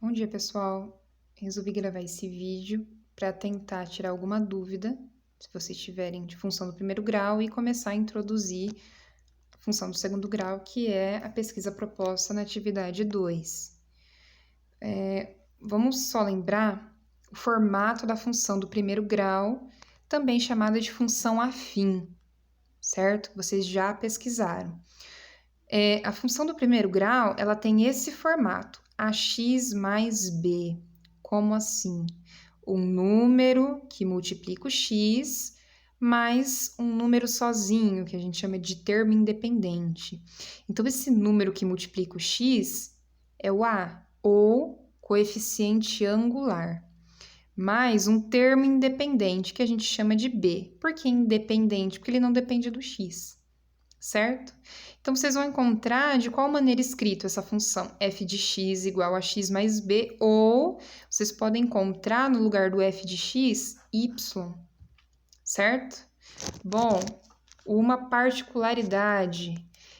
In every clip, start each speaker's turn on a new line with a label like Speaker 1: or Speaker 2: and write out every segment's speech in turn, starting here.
Speaker 1: Bom dia, pessoal. Resolvi gravar esse vídeo para tentar tirar alguma dúvida, se vocês tiverem de função do primeiro grau, e começar a introduzir a função do segundo grau, que é a pesquisa proposta na atividade 2. Vamos só lembrar o formato da função do primeiro grau, também chamada de função afim, certo? Vocês já pesquisaram. A função do primeiro grau, ela tem esse formato, ax mais b. Como assim? Um número que multiplica o x mais um número sozinho, que a gente chama de termo independente. Então, esse número que multiplica o x é o a, ou coeficiente angular, mais um termo independente, que a gente chama de b. Por que independente? Porque ele não depende do x, certo? Então, vocês vão encontrar de qual maneira escrito essa função f de x igual a x mais b, ou vocês podem encontrar no lugar do f de x, y, certo? Bom, uma particularidade.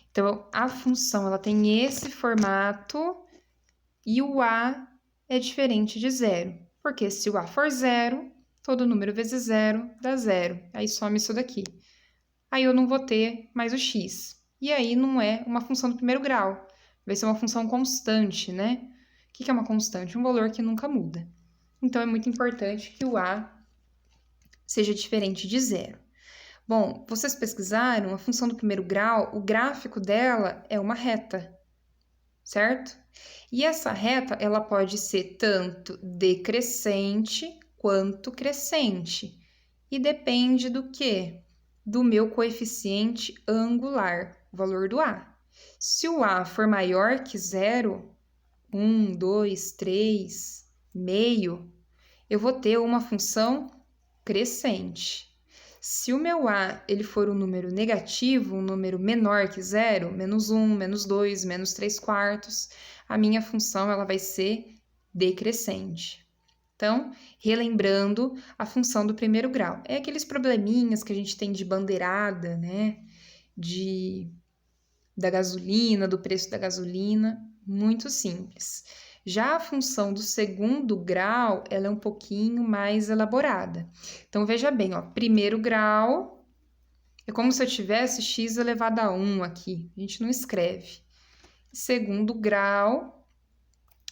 Speaker 1: Então, a função ela tem esse formato e o a é diferente de zero, porque se o a for zero, todo número vezes zero dá zero. Aí some isso daqui. Aí eu não vou ter mais o x. E aí não é uma função do primeiro grau, vai ser uma função constante, né? O que é uma constante? Um valor que nunca muda. Então, é muito importante que o a seja diferente de zero. Bom, vocês pesquisaram a função do primeiro grau, o gráfico dela é uma reta, certo? E essa reta, ela pode ser tanto decrescente quanto crescente. E depende do quê? Do meu coeficiente angular, o valor do a. Se o a for maior que zero, 1, 2, 3, meio, eu vou ter uma função crescente. Se o meu a ele for um número negativo, um número menor que zero, menos 1, menos 2, menos 3 quartos, a minha função ela vai ser decrescente. Então, relembrando a função do primeiro grau. É aqueles probleminhas que a gente tem de bandeirada, né? Da gasolina, do preço da gasolina, muito simples. Já a função do segundo grau, ela é um pouquinho mais elaborada. Então, veja bem, ó, primeiro grau é como se eu tivesse x elevado a 1 aqui, a gente não escreve. Segundo grau,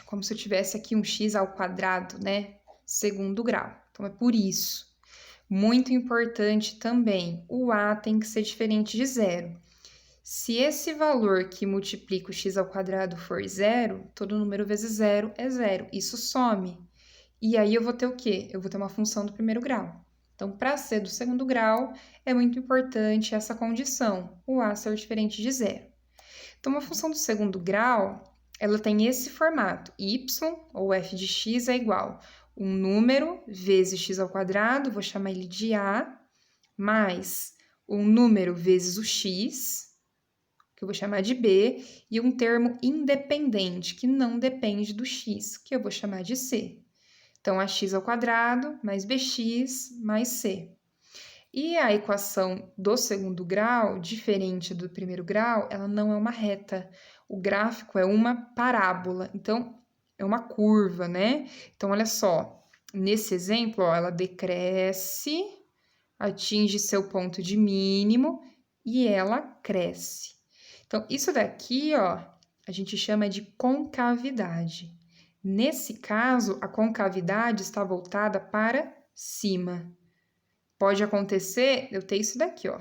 Speaker 1: como se eu tivesse aqui um x ao quadrado, né? Segundo grau. Então, é por isso. Muito importante também, o a tem que ser diferente de zero. Se esse valor que multiplica o x ao quadrado for zero, todo número vezes zero é zero. Isso some. E aí eu vou ter o quê? Eu vou ter uma função do primeiro grau. Então, para ser do segundo grau, é muito importante essa condição, o a ser diferente de zero. Então, uma função do segundo grau, ela tem esse formato, y, ou f de x, é igual um número vezes x ao quadrado, vou chamar ele de a, mais um número vezes o x, que eu vou chamar de b, e um termo independente, que não depende do x, que eu vou chamar de c. Então, ax ao quadrado mais bx mais c. E a equação do segundo grau, diferente do primeiro grau, ela não é uma reta. O gráfico é uma parábola, então é uma curva, né? Então, olha só, nesse exemplo, ó, ela decresce, atinge seu ponto de mínimo e ela cresce. Então, isso daqui, ó, a gente chama de concavidade. Nesse caso, a concavidade está voltada para cima. Pode acontecer eu ter isso daqui, ó.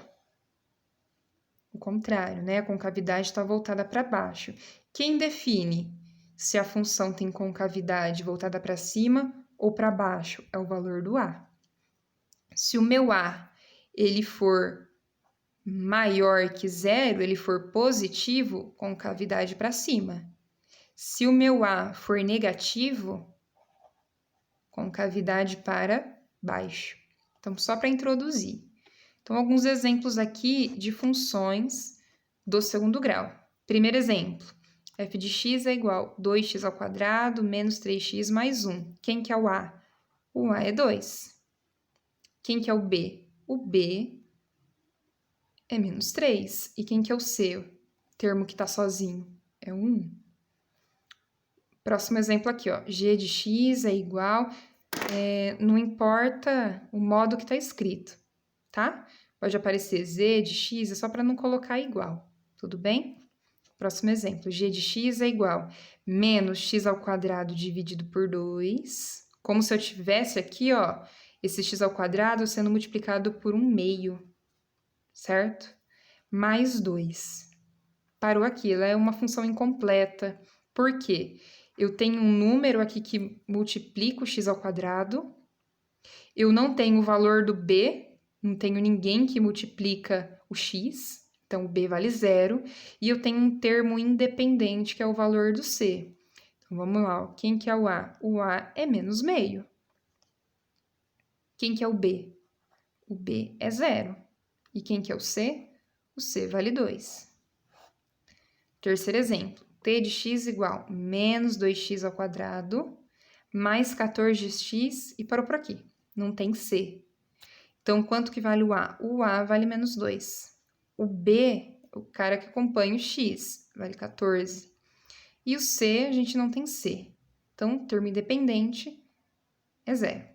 Speaker 1: O contrário, né? A concavidade está voltada para baixo. Quem define se a função tem concavidade voltada para cima ou para baixo? É o valor do a. Se o meu a ele for maior que zero, ele for positivo, concavidade para cima. Se o meu a for negativo, concavidade para baixo. Então, só para introduzir. Então, alguns exemplos aqui de funções do segundo grau. Primeiro exemplo, f de x é igual a 2x ao quadrado menos 3x mais 1. Quem que é o a? O a é 2. Quem que é o b? O b é menos 3. E quem que é o c? O termo que está sozinho é 1. Próximo exemplo aqui, ó. G de x é igual... não importa o modo que está escrito, tá? Pode aparecer z de x, é só para não colocar igual, tudo bem? Próximo exemplo, g de x é igual menos x ao quadrado dividido por 2, como se eu tivesse aqui, ó, esse x ao quadrado sendo multiplicado por 1/2, certo? Mais 2. Parou aqui, ela é uma função incompleta. Por quê? Eu tenho um número aqui que multiplica o x ao quadrado, eu não tenho o valor do b, não tenho ninguém que multiplica o x, então o b vale 0, e eu tenho um termo independente, que é o valor do c. Então, vamos lá, ó. Quem que é o a? O a é menos meio. Quem que é o b? O b é 0. E quem que é o c? O c vale 2. Terceiro exemplo, t de x igual menos 2x ao quadrado, mais 14x, e parou por aqui, não tem c. Então, quanto que vale o a? O a vale menos 2. O b, o cara que acompanha o x, vale 14. E o c, a gente não tem c. Então, termo independente é 0.